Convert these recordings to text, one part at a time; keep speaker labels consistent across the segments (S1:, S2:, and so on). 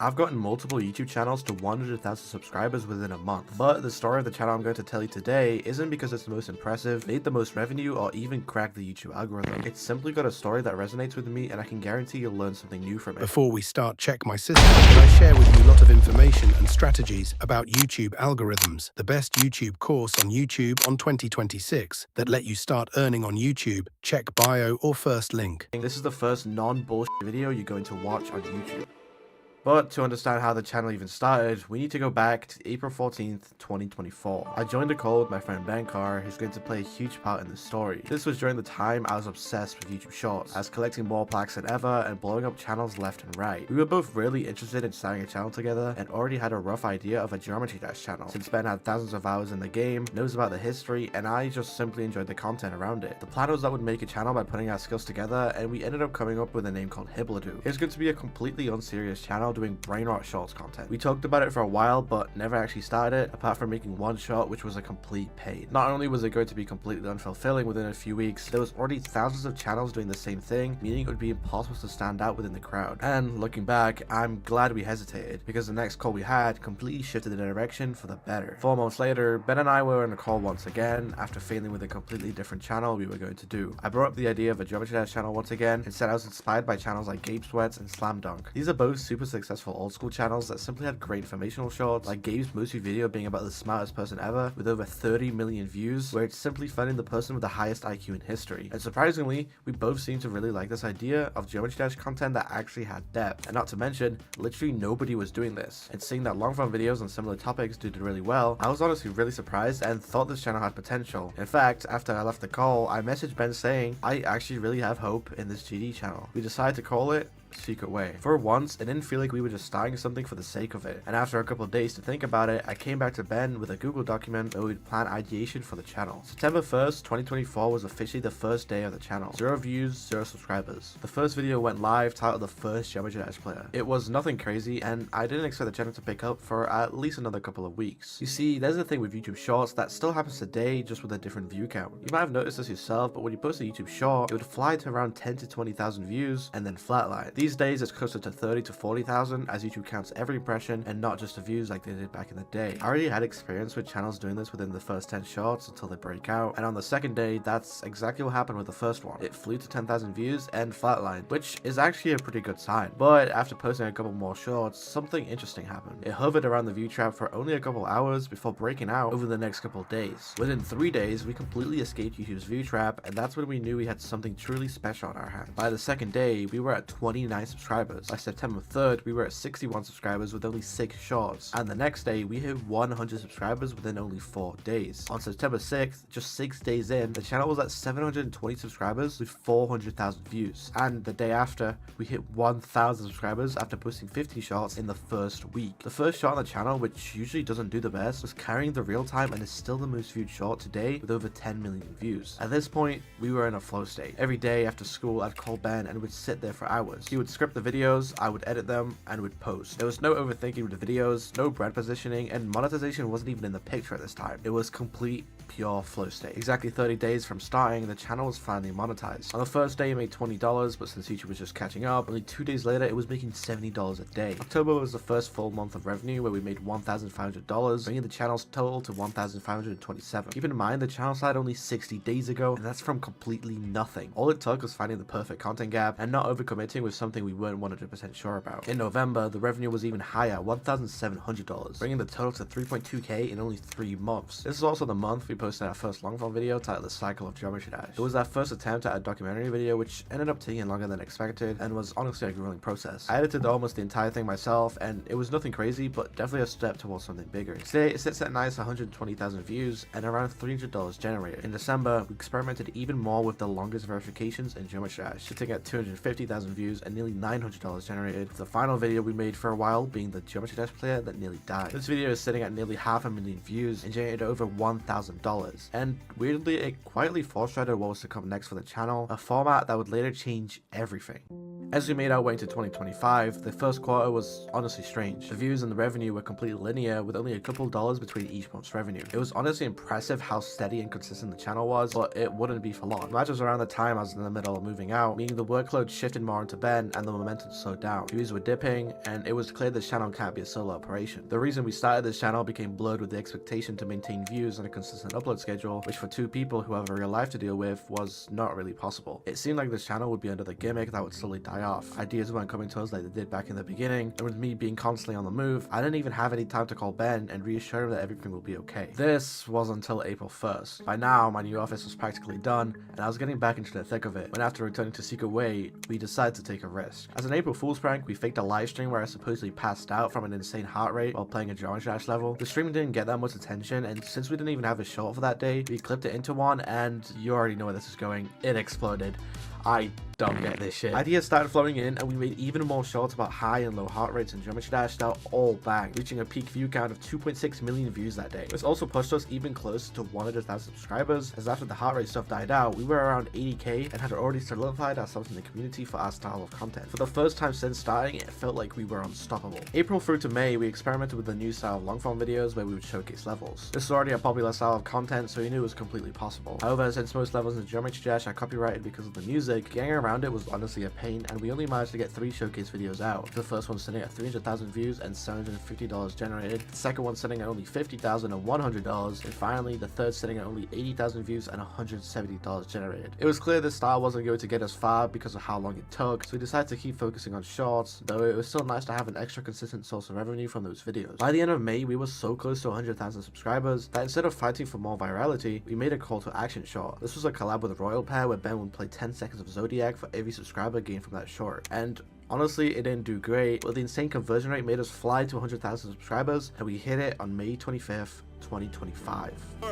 S1: I've gotten multiple YouTube channels to 100,000 subscribers within a month, but the story of the channel I'm going to tell you today isn't because it's the most impressive, made the most revenue, or even cracked the YouTube algorithm. It's simply got a story that resonates with me, and I can guarantee you'll learn something new from it.
S2: Before we start, check my system, and I share with you a lot of information and strategies about YouTube algorithms, the best YouTube course on YouTube on 2026 that let you start earning on YouTube. Check bio or first link.
S1: This is the first non-bullshit video you're going to watch on YouTube. But to understand how the channel even started, we need to go back to April 14th, 2024. I joined a call with my friend Ben Carr, who's going to play a huge part in this story. This was during the time I was obsessed with YouTube Shorts. I was collecting more plaques than ever and blowing up channels left and right. We were both really interested in starting a channel together and already had a rough idea of a Geometry Dash channel, since Ben had thousands of hours in the game, knows about the history, and I just simply enjoyed the content around it. The plan was that we'd make a channel by putting our skills together, and we ended up coming up with a name called Hibbladu. It was going to be a completely unserious channel doing brain rot shorts content. We talked about it for a while but never actually started it, apart from making one short which was a complete pain. Not only was it going to be completely unfulfilling within a few weeks, there was already thousands of channels doing the same thing, meaning it would be impossible to stand out within the crowd. And looking back, I'm glad we hesitated, because the next call we had completely shifted the direction for the better. 4 months later, Ben and I were on a call once again, after failing with a completely different channel we were going to do. I brought up the idea of a Geometry Dash channel once again, and said I was inspired by channels like Gabe Sweats and Slam Dunk. These are both super successful old school channels that simply had great informational shorts, like Gabe's most video being about the smartest person ever with over 30 million views, where it's simply finding the person with the highest IQ in history. And surprisingly, we both seemed to really like this idea of Geometry Dash content that actually had depth, and not to mention, literally nobody was doing this. And seeing that long form videos on similar topics did really well, I was honestly really surprised and thought this channel had potential. In fact, after I left the call, I messaged Ben saying, I actually really have hope in this GD channel. We decided to call it Secret Way. For once, it didn't feel like we were just starting something for the sake of it, and after a couple of days to think about it, I came back to Ben with a Google document where we'd plan ideation for the channel. September 1st, 2024 was officially the first day of the channel. 0 views, 0 subscribers. The first video went live titled The First Geometry Dash Player. It was nothing crazy, and I didn't expect the channel to pick up for at least another couple of weeks. You see, there's a thing with YouTube Shorts that still happens today, just with a different view count. You might have noticed this yourself, but when you post a YouTube Short, it would fly to around 10 to 20,000 views and then flatline. These days, it's closer to 30 to 40,000 as YouTube counts every impression and not just the views like they did back in the day. I already had experience with channels doing this within the first 10 shorts until they break out, and on the second day, that's exactly what happened with the first one. It flew to 10,000 views and flatlined, which is actually a pretty good sign. But after posting a couple more shorts, something interesting happened. It hovered around the view trap for only a couple hours before breaking out over the next couple days. Within 3 days, we completely escaped YouTube's view trap, and that's when we knew we had something truly special on our hands. By the second day, we were at 29 subscribers. By September 3rd, we were at 61 subscribers with only 6 shorts, and the next day we hit 100 subscribers within only 4 days. On September 6th, just 6 days in, the channel was at 720 subscribers with 400,000 views, and the day after, we hit 1,000 subscribers after posting 50 shorts in the first week. The first short on the channel, which usually doesn't do the best, was carrying the real time and is still the most viewed short today with over 10 million views. At this point, we were in a flow state. Every day after school, I'd call Ben and would sit there for hours. He would script the videos, I would edit them, and would post. There was no overthinking with the videos, no brand positioning, and monetization wasn't even in the picture at this time. It was complete, pure flow state. Exactly 30 days from starting, the channel was finally monetized. On the first day, it made $20, but since YouTube was just catching up, only 2 days later, it was making $70 a day. October was the first full month of revenue where we made $1,500, bringing the channel's total to $1,527. Keep in mind, the channel started only 60 days ago, and that's from completely nothing. All it took was finding the perfect content gap and not overcommitting with something we weren't 100% sure about. In November, the revenue was even higher, $1,700, bringing the total to 3.2k in only 3 months. This is also the month we posted our first long form video titled The Cycle of Geometry Dash. It was our first attempt at a documentary video, which ended up taking longer than expected and was honestly a grueling process. I edited almost the entire thing myself, and it was nothing crazy, but definitely a step towards something bigger. Today, it sits at nice 120,000 views and around $300 generated. In December, we experimented even more with the longest verifications in Geometry Dash, sitting at 250,000 views and nearly $900 generated, with the final video we made for a while being the Geometry Dash player that nearly died. This video is sitting at nearly 500,000 views and generated over $1,000, and weirdly it quietly foreshadowed what was to come next for the channel, a format that would later change everything. As we made our way into 2025, the first quarter was honestly strange. The views and the revenue were completely linear, with only a couple dollars between each month's revenue. It was honestly impressive how steady and consistent the channel was, but it wouldn't be for long. That was around the time I was in the middle of moving out, meaning the workload shifted more into Ben, Ben and the momentum slowed down. Views were dipping, and it was clear this channel can't be a solo operation. The reason we started this channel became blurred with the expectation to maintain views on a consistent upload schedule, which for two people who have a real life to deal with was not really possible. It seemed like this channel would be another gimmick that would slowly die off. Ideas weren't coming to us like they did back in the beginning, and with me being constantly on the move, I didn't even have any time to call Ben and reassure him that everything will be okay. This was until April 1st. By now, my new office was practically done, and I was getting back into the thick of it, when after returning to Secret Way, we decided to take a risk. As an April Fool's prank, we faked a live stream where I supposedly passed out from an insane heart rate while playing a Geometry Dash level. The stream didn't get that much attention, and since we didn't even have a short for that day, we clipped it into one, and you already know where this is going. It exploded. I don't get this shit. Ideas started flowing in, and we made even more shorts about high and low heart rates in Geometry Dash that all bang, reaching a peak view count of 2.6 million views that day. This also pushed us even closer to 100,000 subscribers, as after the heart rate stuff died out, we were around 80k and had already solidified ourselves in the community for our style of content. For the first time since starting, it felt like we were unstoppable. April through to May, we experimented with the new style of long-form videos where we would showcase levels. This was already a popular style of content, so we knew it was completely possible. However, since most levels in Geometry Dash are copyrighted because of the music, getting around it was honestly a pain, and we only managed to get 3 showcase videos out. The first one sitting at 300,000 views and $750 generated, the second one sitting at only 50,000 and $100, and finally the third sitting at only 80,000 views and $170 generated. It was clear this style wasn't going to get us far because of how long it took, so we decided to keep focusing on shorts, though it was still nice to have an extra consistent source of revenue from those videos. By the end of May, we were so close to 100,000 subscribers that instead of fighting for more virality, we made a call to action short. This was a collab with Royal Pair where Ben would play 10 seconds of Zodiac for every subscriber gained from that short, and honestly, it didn't do great, but the insane conversion rate made us fly to 100,000 subscribers, and we hit it on May 25th, 2025.
S3: Three,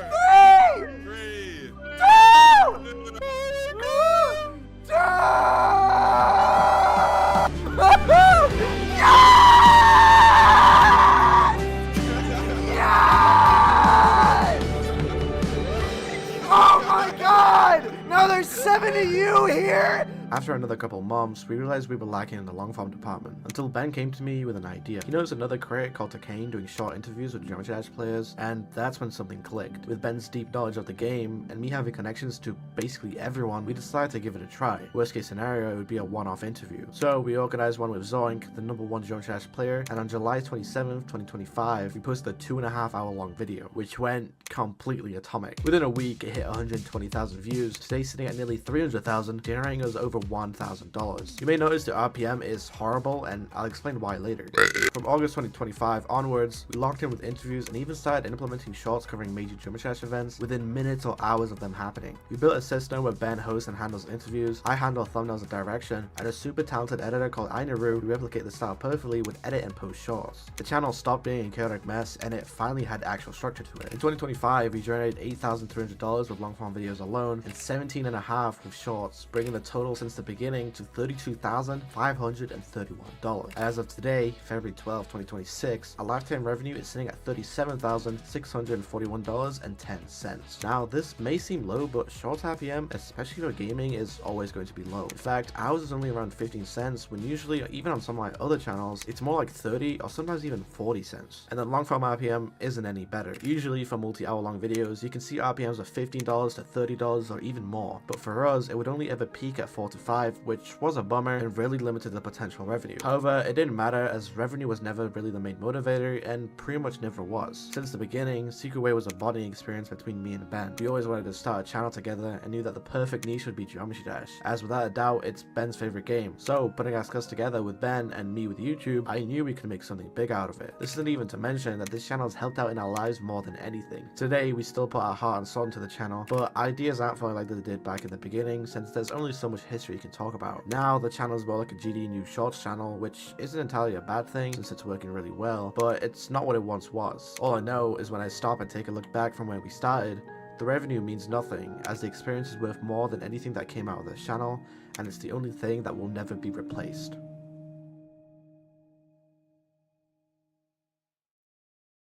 S1: Oh my god! Now there's 7 of you here! After another couple months, we realized we were lacking in the long form department, until Ben came to me with an idea. He knows another creator called Takane doing short interviews with Geometry Dash players, and that's when something clicked. With Ben's deep knowledge of the game, and me having connections to basically everyone, we decided to give it a try. Worst case scenario, it would be a one-off interview. So we organized one with Zoink, the #1 Geometry Dash player, and on July 27th, 2025, we posted a 2.5 hour long video, which went completely atomic. Within a week, it hit 120,000 views, today sitting at nearly 300,000, generating us over $1,000. You may notice the RPM is horrible, and I'll explain why later. From August 2025 onwards, we locked in with interviews and even started implementing shorts covering major Geometry Dash events within minutes or hours of them happening. We built a system where Ben hosts and handles interviews, I handle thumbnails and direction, and a super talented editor called Ainaru who replicate the style perfectly would edit and post shorts. The channel stopped being a chaotic mess, and it finally had actual structure to it. In 2025, we generated $8,300 with long form videos alone, and $17.5 with shorts, bringing the total since the beginning to $32,531. As of today, February 12, 2026, our lifetime revenue is sitting at $37,641.10. Now, this may seem low, but short RPM, especially for gaming, is always going to be low. In fact, ours is only around 15 cents, when usually, even on some of my other channels, it's more like 30 or sometimes even 40 cents. And the long form RPM isn't any better. Usually for multi-hour long videos, you can see RPMs of $15 to $30 or even more, but for us, it would only ever peak at 4 to 5, which was a bummer and really limited the potential revenue. However, it didn't matter, as revenue was never really the main motivator, and pretty much never was. Since the beginning, Secret Way was a bonding experience between me and Ben. We always wanted to start a channel together and knew that the perfect niche would be Geometry Dash, as without a doubt, it's Ben's favorite game. So, putting our skills together with Ben and me with YouTube, I knew we could make something big out of it. This isn't even to mention that this channel has helped out in our lives more than anything. Today, we still put our heart and soul into the channel, but ideas aren't flowing like they did back in the beginning, since there's only so much history you can talk about. Now, the channel is more like a GD New Shorts channel, which isn't entirely a bad thing since it's working really well, but it's not what it once was. All I know is when I stop and take a look back from where we started, the revenue means nothing, as the experience is worth more than anything that came out of this channel, and it's the only thing that will never be replaced.